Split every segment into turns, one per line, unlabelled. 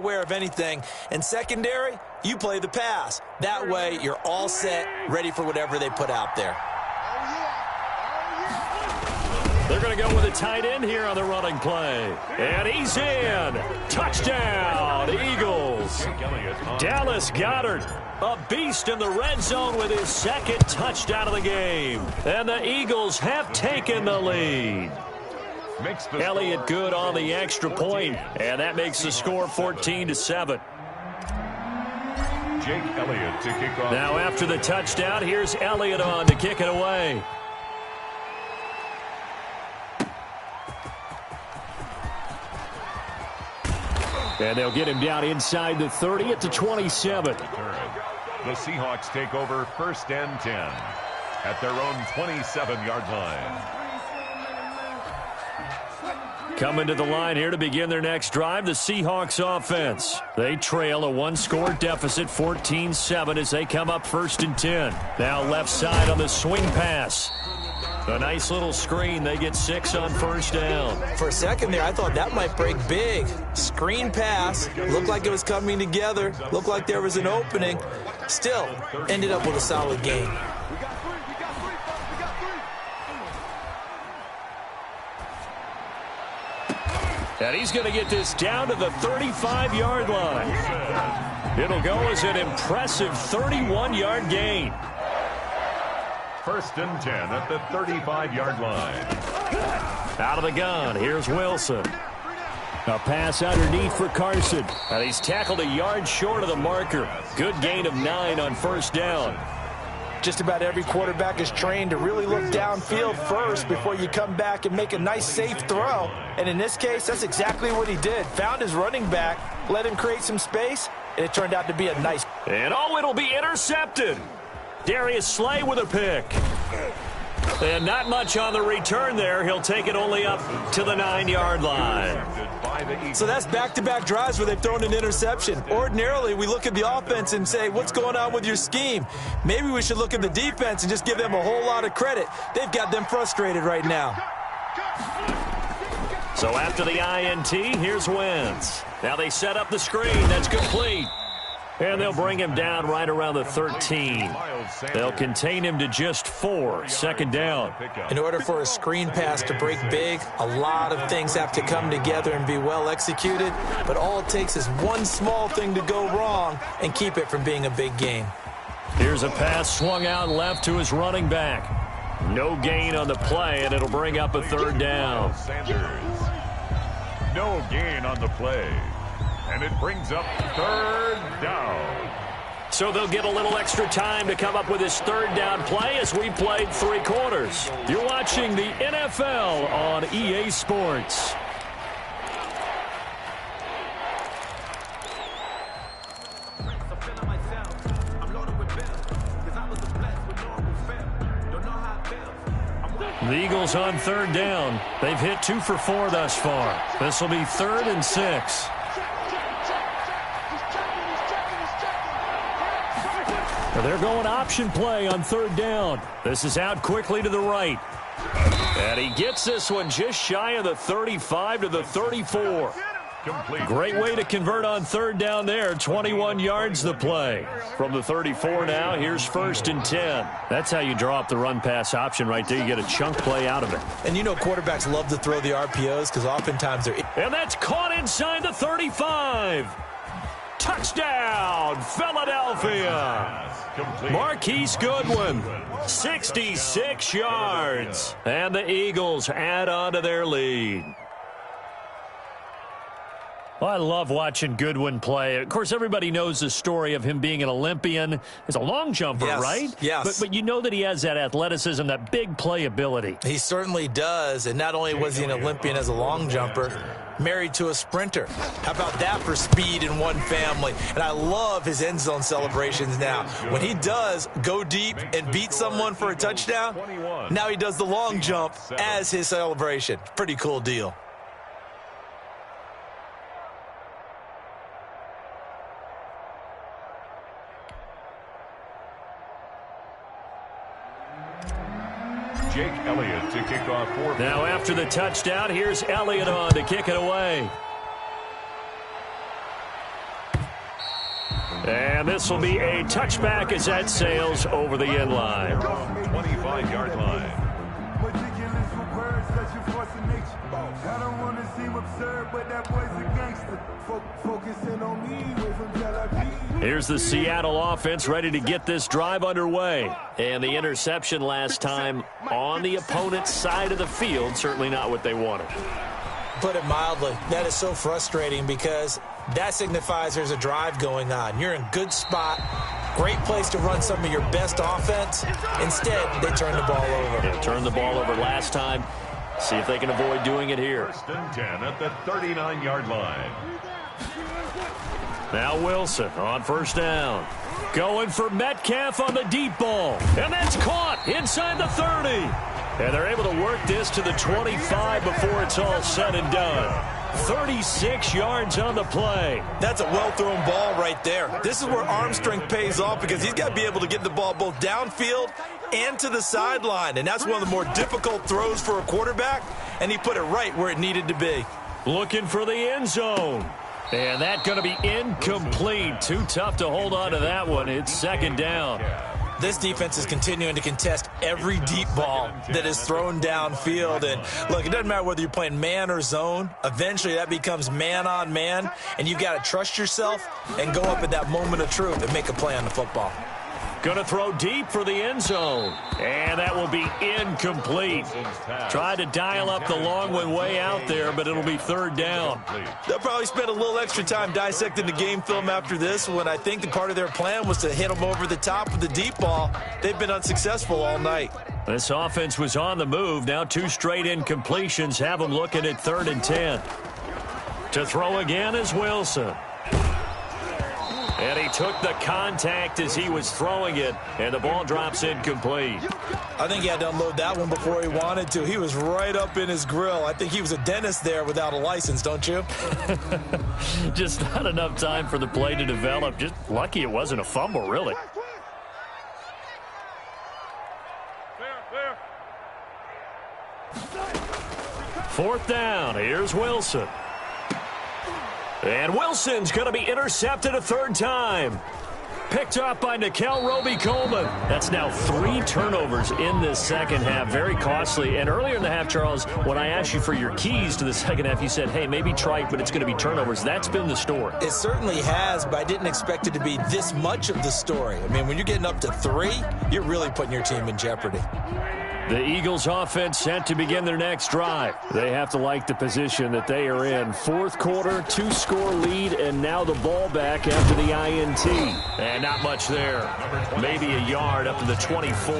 aware of anything. And secondary, you play the pass. That way, you're all set, ready for whatever they put out there.
They're going to go with a tight end here on the running play. And he's in. Touchdown, Eagles. Dallas Goedert, a beast in the red zone with his second touchdown of the game. And the Eagles have taken the lead. Elliott good on the extra point, and that makes the score 14-7.
Jake Elliott to kick off.
Now after the touchdown, here's Elliott on to kick it away. And they'll get him down inside the 30 at the 27.
The Seahawks take over 1st and 10 at their own 27-yard line.
Coming to the line here to begin their next drive, the Seahawks offense. They trail a one-score deficit, 14-7, as they come up 1st and 10. Now left side on the swing pass. A nice little screen. They get 6 on 1st down.
For a second there, I thought that might break big. Screen pass. Looked like it was coming together. Looked like there was an opening. Still, ended up with a solid game.
And he's going to get this down to the 35-yard line. It'll go as an impressive 31-yard gain.
1st and 10 at the 35-yard line.
Out of the gun, here's Wilson. A pass underneath for Carson. And he's tackled a yard short of the marker. Good gain of 9 on 1st down.
Just about every quarterback is trained to really look downfield first before you come back and make a nice, safe throw. And in this case, that's exactly what he did. Found his running back, let him create some space, and it turned out to be a nice.
And it'll be intercepted. Darius Slay with a pick. And not much on the return there. He'll take it only up to the 9-yard line.
So that's back-to-back drives where they've thrown an interception. Ordinarily, we look at the offense and say, what's going on with your scheme? Maybe we should look at the defense and just give them a whole lot of credit. They've got them frustrated right now.
So after the INT, here's Wentz. Now they set up the screen. That's complete. And they'll bring him down right around the 13. They'll contain him to just 4. 2nd down.
In order for a screen pass to break big, a lot of things have to come together and be well executed. But all it takes is one small thing to go wrong and keep it from being a big game.
Here's a pass swung out left to his running back. No gain on the play, and it'll bring up a 3rd down.
No gain on the play. And it brings up 3rd down.
So they'll get a little extra time to come up with this 3rd down play as we played 3 quarters. You're watching the NFL on EA Sports. The Eagles on 3rd down. They've hit 2 for 4 thus far. This will be 3rd and 6. They're going option play on 3rd down. This is out quickly to the right. And he gets this one just shy of the 35 to the 34. Great way to convert on 3rd down there. 21 yards the play. From the 34 now, here's 1st and 10. That's how you draw up the run-pass option right there. You get a chunk play out of it.
And you know quarterbacks love to throw the RPOs because oftentimes they're.
And that's caught inside the 35. Touchdown, Philadelphia. Marquise Goodwin, 66 yards. And the Eagles add on to their lead. Well, I love watching Goodwin play. Of course, everybody knows the story of him being an Olympian. He's a long jumper,
yes,
right?
Yes.
But you know that he has that athleticism, that big playability.
He certainly does. And not only was he an Olympian as a long jumper, married to a sprinter. How about that for speed in one family? And I love his end zone celebrations now. When he does go deep and beat someone for a touchdown, now he does the long jump as his celebration. Pretty cool deal.
Jake Elliott to kick off 4.
Now after the touchdown, here's Elliott on to kick it away. And this will be a touchback as that sails over the end line.
25-yard line.
Here's the Seattle offense ready to get this drive underway. And the interception last time on the opponent's side of the field, certainly not what they wanted.
Put it mildly, that is so frustrating because that signifies there's a drive going on. You're in good spot, great place to run some of your best offense. Instead, they turn the ball over.
Yeah, turned the ball over last time. See if they can avoid doing it here.
1st and 10 at the 39-yard line.
Now Wilson on 1st down. Going for Metcalf on the deep ball. And that's caught inside the 30. And they're able to work this to the 25 before it's all said and done. 36 yards on the play.
That's a well-thrown ball right there. This is where arm strength pays off because he's got to be able to get the ball both downfield and to the sideline. And that's one of the more difficult throws for a quarterback. And he put it right where it needed to be.
Looking for the end zone. And that's going to be incomplete. Too tough to hold on to that one. It's 2nd down.
This defense is continuing to contest every deep ball that is thrown downfield. And, look, it doesn't matter whether you're playing man or zone. Eventually, that becomes man-on-man, and you've got to trust yourself and go up at that moment of truth and make a play on the football.
Going to throw deep for the end zone. And that will be incomplete. Tried to dial up the long one way out there, but it'll be 3rd down.
They'll probably spend a little extra time dissecting the game film after this when I think the part of their plan was to hit them over the top with the deep ball. They've been unsuccessful all night.
This offense was on the move. Now 2 straight incompletions have them looking at 3rd and 10. To throw again is Wilson. And he took the contact as he was throwing it, and the ball drops incomplete.
I think he had to unload that one before he wanted to. He was right up in his grill. I think he was a dentist there without a license, don't you?
Just not enough time for the play to develop. Just lucky it wasn't a fumble, really. Fourth down. Here's Wilson. And Wilson's going to be intercepted a 3rd time. Picked up by Nikel Roby-Coleman. That's now 3 turnovers in this second half. Very costly. And earlier in the half, Charles, when I asked you for your keys to the second half, you said, hey, maybe try it, but it's going to be turnovers. That's been the story.
It certainly has, but I didn't expect it to be this much of the story. I mean, when you're getting up to 3, you're really putting your team in jeopardy.
The Eagles offense set to begin their next drive. They have to like the position that they are in. 4th quarter, 2-score lead, and now the ball back after the INT. And not much there. Maybe a yard up to the 24.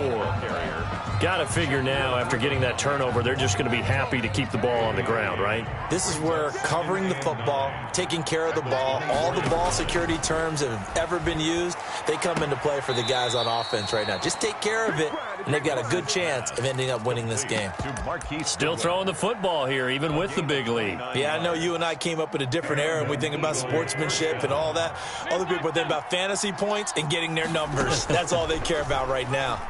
Got to figure now, after getting that turnover, they're just going to be happy to keep the ball on the ground, right?
This is where covering the football, taking care of the ball, all the ball security terms that have ever been used, they come into play for the guys on offense right now. Just take care of it, and they've got a good chance of ending up winning this game.
Still throwing the football here, even with the big lead.
Yeah, I know you and I came up in a different era, and we think about sportsmanship and all that. Other people think about fantasy points and getting their numbers. That's all they care about right now.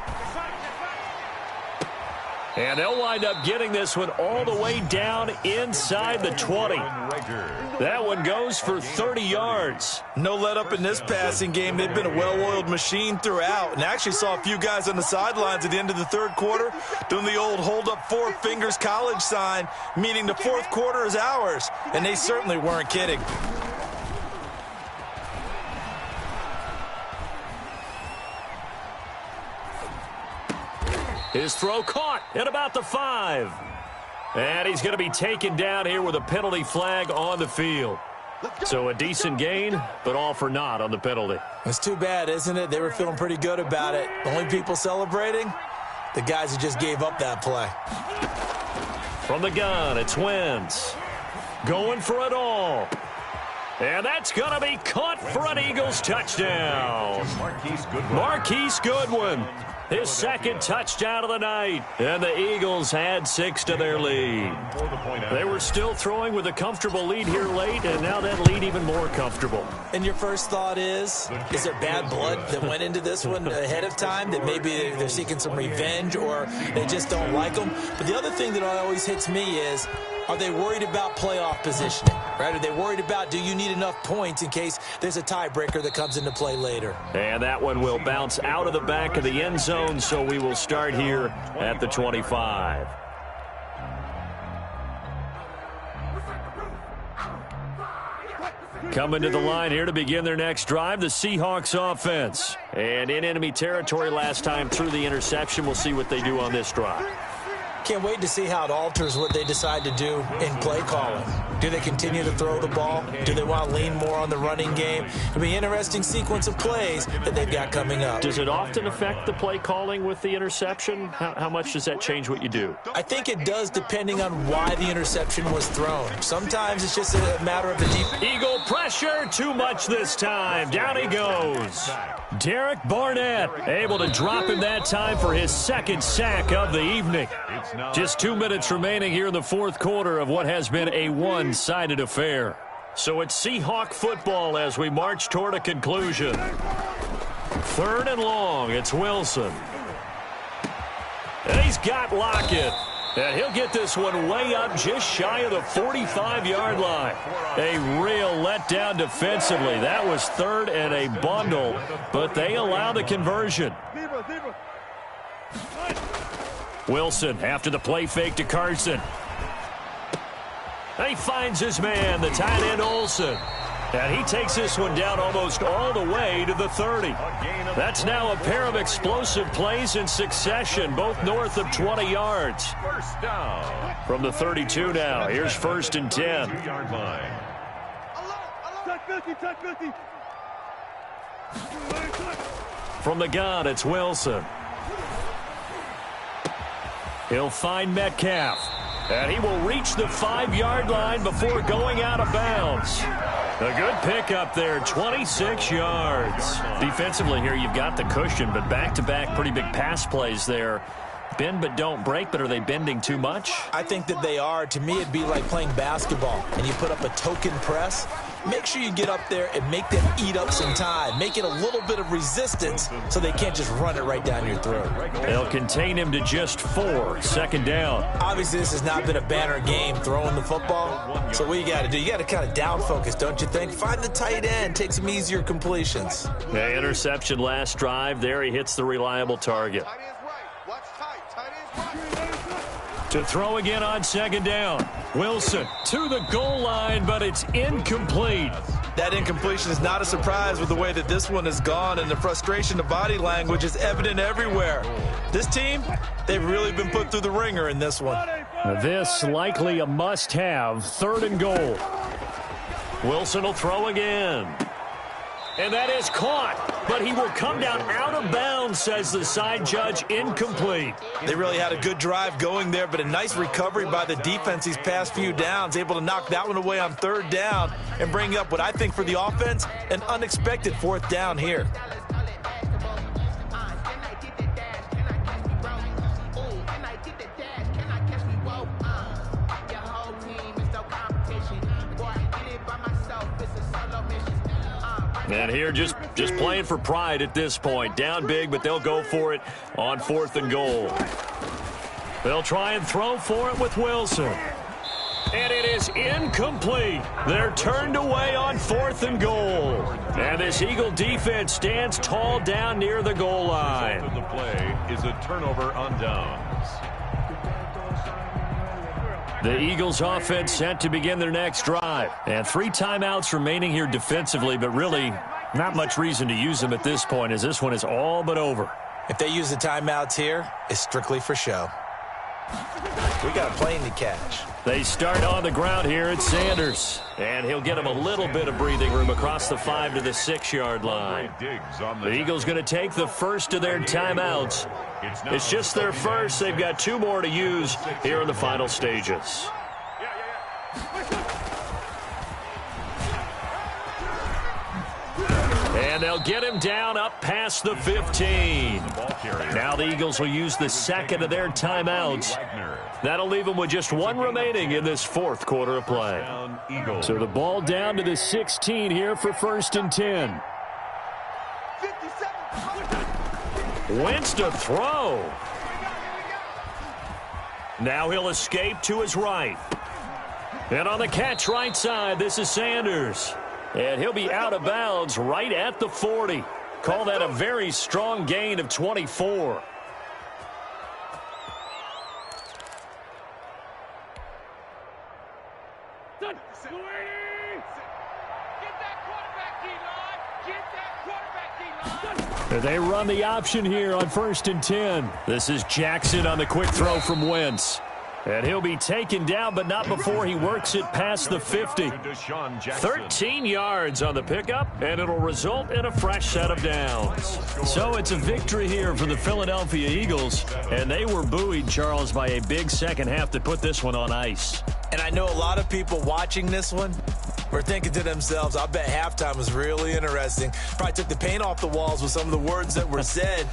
And they'll wind up getting this one all the way down inside the 20. That one goes for 30 yards.
No let up in this passing game. They've been a well-oiled machine throughout. And I actually saw a few guys on the sidelines at the end of the 3rd quarter doing the old hold up 4 fingers college sign, meaning the 4th quarter is ours. And they certainly weren't kidding.
His throw caught at about the 5. And he's going to be taken down here with a penalty flag on the field. So a decent gain, but all for naught on the penalty.
It's too bad, isn't it? They were feeling pretty good about it. The only people celebrating, the guys who just gave up that play.
From the gun, it's Wentz. Going for it all. And that's going to be caught for an Eagles touchdown. Marquise Goodwin. His 2nd touchdown of the night. And the Eagles had 6 to their lead. They were still throwing with a comfortable lead here late, and now that lead even more comfortable.
And your first thought is there bad blood that went into this one ahead of time, that maybe they're seeking some revenge or they just don't like them? But the other thing that always hits me is, Are they worried about playoff positioning? Right? Are they worried about, do you need enough points in case there's a tiebreaker that comes into play later?
And that one will bounce out of the back of the end zone, so we will start here at the 25. Coming to the line here to begin their next drive, the Seahawks offense. And in enemy territory last time through the interception. We'll see what they do on this drive.
Can't wait to see how it alters what they decide to do in play calling. Do they continue to throw the ball? Do they want to lean more on the running game? It'll be an interesting sequence of plays that they've got coming up.
Does it often affect the play calling with the interception? How much does that change what you do?
I think it does, depending on why the interception was thrown. Sometimes it's just a matter of the deep.
Eagle pressure, too much this time. Down he goes. Derek Barnett able to drop him that time for his second sack of the evening. Just 2 minutes remaining here in the fourth quarter of what has been a one-sided affair. So it's Seahawk football as we march toward a conclusion. 3rd and long, it's Wilson. And he's got Lockett. And he'll get this one way up just shy of the 45-yard line. A real letdown defensively. That was 3rd and a bundle, but they allow the conversion. Wilson after the play fake to Carson. He finds his man, the tight end Olsen. And he takes this one down almost all the way to the 30. That's now a pair of explosive plays in succession, both north of 20 yards.
First down.
From the 32 now, here's 1st and 10.
2-yard line.
From the gun, it's Wilson. He'll find Metcalf. And he will reach the 5-yard line before going out of bounds. A good pickup there, 26 yards. Defensively here, you've got the cushion, but back-to-back pretty big pass plays there. Bend but don't break, but are they bending too much?
I think that they are. To me, it'd be like playing basketball, and you put up a token press. Make sure you get up there and make them eat up some time. Make it a little bit of resistance so they can't just run it right down your throat.
They'll contain him to just 4. 2nd down.
Obviously, this has not been a banner game throwing the football. So what you got to do, you got to kind of down focus, don't you think? Find the tight end, take some easier completions.
The interception last drive. There he hits the reliable target. To throw again on 2nd down. Wilson to the goal line, but it's incomplete.
That incompletion is not a surprise with the way that this one has gone, and the frustration of body language is evident everywhere. This team, they've really been put through the ringer in this one.
This likely a must-have. 3rd and goal. Wilson will throw again. And that is caught, but he will come down out of bounds, says the side judge. Incomplete.
They really had a good drive going there, but a nice recovery by the defense these past few downs, able to knock that one away on 3rd down and bring up what I think for the offense, an unexpected 4th down here.
And here just playing for pride at this point. Down big, but they'll go for it on 4th and goal. They'll try and throw for it with Wilson. And it is incomplete. They're turned away on 4th and goal. And this Eagle defense stands tall down near the goal line.
The play is a turnover on downs.
The Eagles offense set to begin their next drive. And 3 timeouts remaining here defensively, but really not much reason to use them at this point, as this one is all but over.
If they use the timeouts here, it's strictly for show. We got a plane to catch.
They start on the ground here at Sanders. And he'll get him a little bit of breathing room across the 5 to the 6-yard line. The Eagles going to take the first of their timeouts. It's just their first. They've got 2 more to use here in the final stages. And they'll get him down up past the 15. Now the Eagles will use the second of their timeouts. That'll leave them with just 1 remaining in this 4th quarter of play. So the ball down to the 16 here for 1st and 10. Wentz to throw. Now he'll escape to his right. And on the catch right side, this is Sanders. And he'll be out of bounds right at the 40. Call that a very strong gain of 24. They run the option here on 1st and 10. This is Jackson on the quick throw from Wentz. And he'll be taken down, but not before he works it past the 50. 13 yards on the pickup, and it'll result in a fresh set of downs. So it's a victory here for the Philadelphia Eagles, and they were buoyed, Charles, by a big second half that put this one on ice.
And I know a lot of people watching this one were thinking to themselves, I bet halftime was really interesting. Probably took the paint off the walls with some of the words that were said.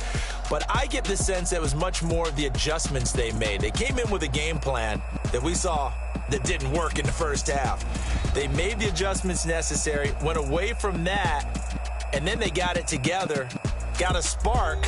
But I get the sense that it was much more of the adjustments they made. They came in with a game plan that we saw that didn't work in the first half. They made the adjustments necessary, went away from that, and then they got it together, got a spark,